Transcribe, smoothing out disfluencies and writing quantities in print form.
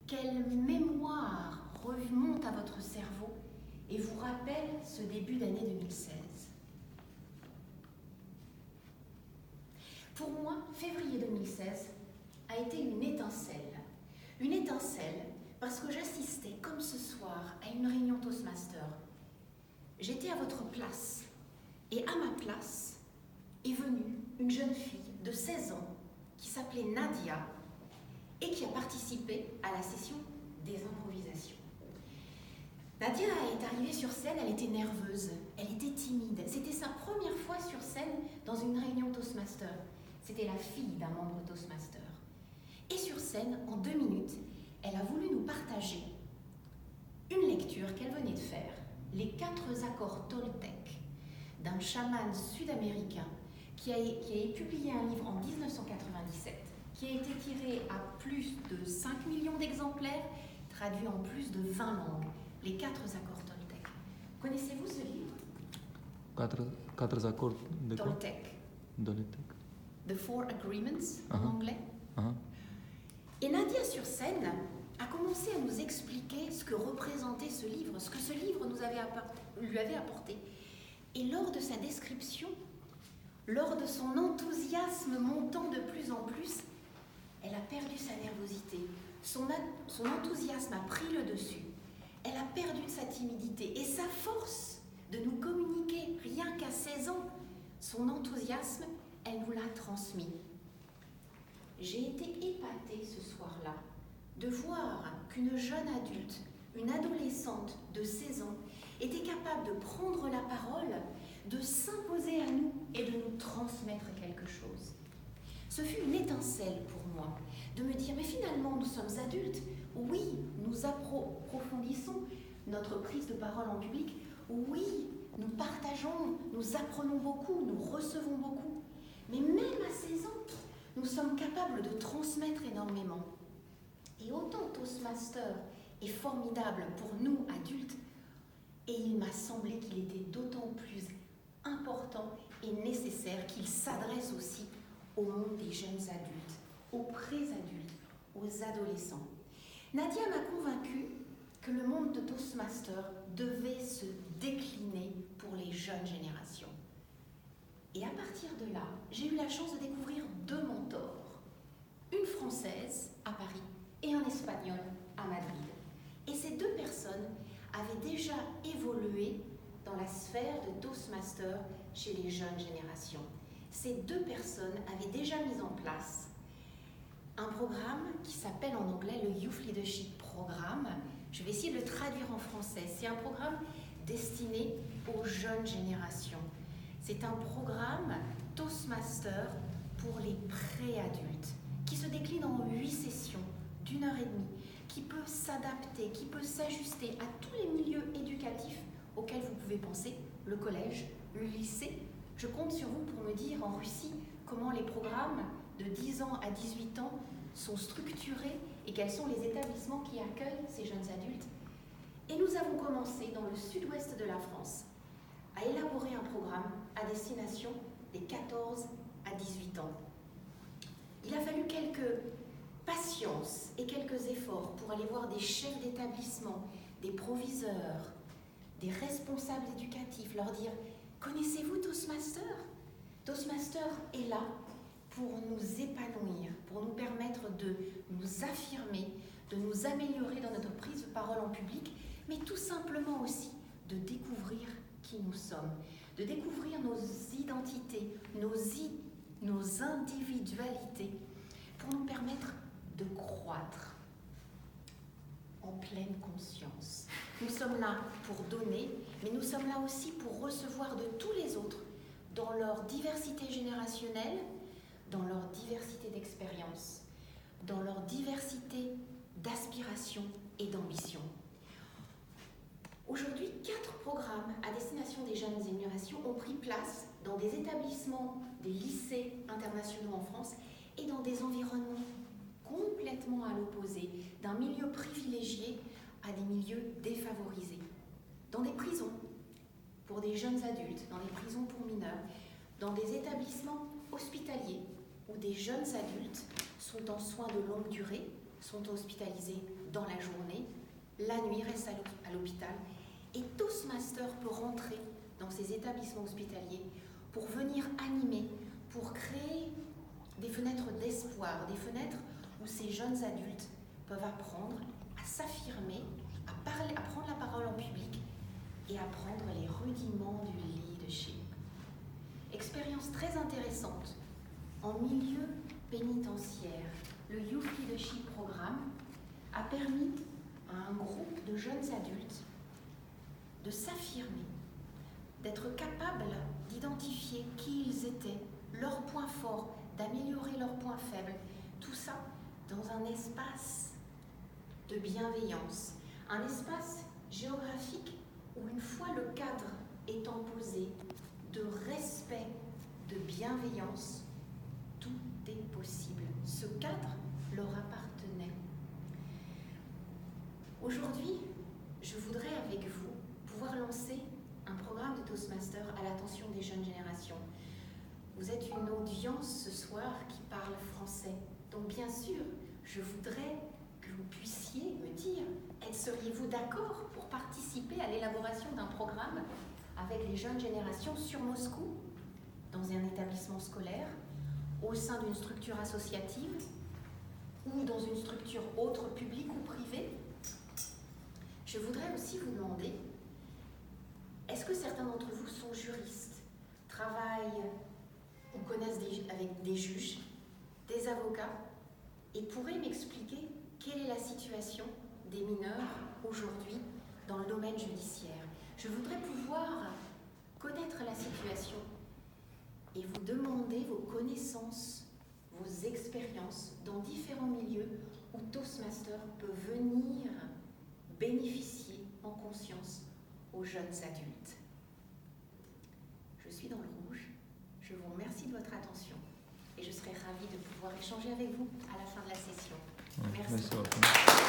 Quelle mémoire remonte à votre cerveau et vous rappelle ce début d'année 2016? Pour moi, février 2016 a été une étincelle. Une étincelle parce que j'assistais, comme ce soir, à une réunion Toastmaster. J'étais à votre place et à ma place est venue une jeune fille de 16 ans qui s'appelait Nadia et qui a participé à la session des improvisations. Nadia est arrivée sur scène, elle était nerveuse, elle était timide. C'était sa première fois sur scène dans une réunion Toastmaster. C'était la fille d'un membre Toastmaster. Et sur scène, en 2 minutes, elle a voulu nous partager une lecture qu'elle venait de faire, les 4 accords Toltec, d'un chaman sud-américain qui a publié un livre en 1997, qui a été tiré à plus de 5 millions d'exemplaires, traduit en plus de 20 langues, les 4 accords Toltec. Connaissez-vous ce livre? 4 accords de quoi? Toltec. Toltec. The Four Agreements en anglais. Uh-huh. Et Nadia sur scène a commencé à nous expliquer ce que représentait ce livre, ce que ce livre lui avait apporté. Et lors de sa description, lors de son enthousiasme montant de plus en plus, elle a perdu sa nervosité. Son enthousiasme a pris le dessus. Elle a perdu de sa timidité et sa force de nous communiquer rien qu'à 16 ans. Son enthousiasme, elle nous l'a transmis. J'ai été épatée ce soir-là de voir qu'une jeune adulte, une adolescente de 16 ans, était capable de prendre la parole, de s'imposer à nous et de nous transmettre quelque chose. Ce fut une étincelle pour moi, de me dire, mais finalement, nous sommes adultes. Oui, nous approfondissons notre prise de parole en public. Oui, nous partageons, nous apprenons beaucoup, nous recevons beaucoup. Mais même à 16 ans, nous sommes capables de transmettre énormément. Et autant Toastmaster est formidable pour nous, adultes, et il m'a semblé qu'il était d'autant plus important et nécessaire qu'il s'adresse aussi au monde des jeunes adultes, aux pré-adultes, aux adolescents. Nadia m'a convaincue que le monde de Toastmaster devait se décliner pour les jeunes générations. Et à partir de là, j'ai eu la chance de découvrir 2 mentors, une française à Paris et un espagnol à Madrid. Et ces 2 personnes avaient déjà évolué dans la sphère de Toastmaster chez les jeunes générations. Ces 2 personnes avaient déjà mis en place un programme qui s'appelle en anglais le Youth Leadership Programme. Je vais essayer de le traduire en français. C'est un programme destiné aux jeunes générations. C'est un programme Toastmaster pour les pré-adultes qui se décline en 8 sessions d'1 heure et demie, qui peut s'adapter, qui peut s'ajuster à tous les milieux éducatifs auxquels vous pouvez penser, le collège, le lycée. Je compte sur vous pour me dire en Russie comment les programmes de 10 ans à 18 ans sont structurés et quels sont les établissements qui accueillent ces jeunes adultes. Et nous avons commencé dans le sud-ouest de la France à élaborer un programme à destination des 14 à 18 ans. Il a fallu quelques patience et quelques efforts pour aller voir des chefs d'établissement, des proviseurs, des responsables éducatifs, leur dire « Connaissez-vous Toastmaster ?» Toastmaster est là pour nous épanouir, pour nous permettre de nous affirmer, de nous améliorer dans notre prise de parole en public, mais tout simplement aussi de découvrir qui nous sommes, de découvrir nos identités, nos individualités, pour nous permettre de croître en pleine conscience. Nous sommes là pour donner, mais nous sommes là aussi pour recevoir de tous les autres dans leur diversité générationnelle, dans leur diversité d'expérience, dans leur diversité d'aspiration et d'ambition. Aujourd'hui, 4 programmes à destination des jeunes générations ont pris place dans des établissements, des lycées internationaux en France et dans des environnements complètement à l'opposé, d'un milieu privilégié à des milieux défavorisés. Dans des prisons pour des jeunes adultes, dans des prisons pour mineurs, dans des établissements hospitaliers où des jeunes adultes sont en soins de longue durée, sont hospitalisés dans la journée, la nuit reste à l'hôpital. Et Toastmaster peut rentrer dans ces établissements hospitaliers pour venir animer, pour créer des fenêtres d'espoir, des fenêtres où ces jeunes adultes peuvent apprendre à s'affirmer, à prendre la parole en public et apprendre les rudiments du leadership. Expérience très intéressante en milieu pénitentiaire. Le Youth Leadership Programme a permis à un groupe de jeunes adultes de s'affirmer, d'être capables d'identifier qui ils étaient, leurs points forts, d'améliorer leurs points faibles. Tout ça dans un espace de bienveillance, un espace géographique où une fois le cadre étant posé de respect, de bienveillance, tout est possible. Ce cadre leur appartenait. Aujourd'hui, je voudrais avec vous pouvoir lancer un programme de Toastmaster à l'attention des jeunes générations. Vous êtes une audience ce soir qui parle français. Donc bien sûr, je voudrais que vous puissiez me dire, seriez-vous d'accord pour participer à l'élaboration d'un programme avec les jeunes générations sur Moscou, dans un établissement scolaire, au sein d'une structure associative ou dans une structure autre, publique ou privée? Je voudrais aussi vous demander, est-ce que certains d'entre vous sont juristes, travaillent ou connaissent avec des juges, des avocats, et pourraient m'expliquer quelle est la situation des mineurs aujourd'hui dans le domaine judiciaire? Je voudrais pouvoir connaître la situation et vous demander vos connaissances, vos expériences dans différents milieux où Toastmaster peut venir bénéficier en conscience aux jeunes adultes. Je suis dans le rouge, je vous remercie de votre attention et je serai ravie de pouvoir échanger avec vous à la fin de la session. Merci. Merci.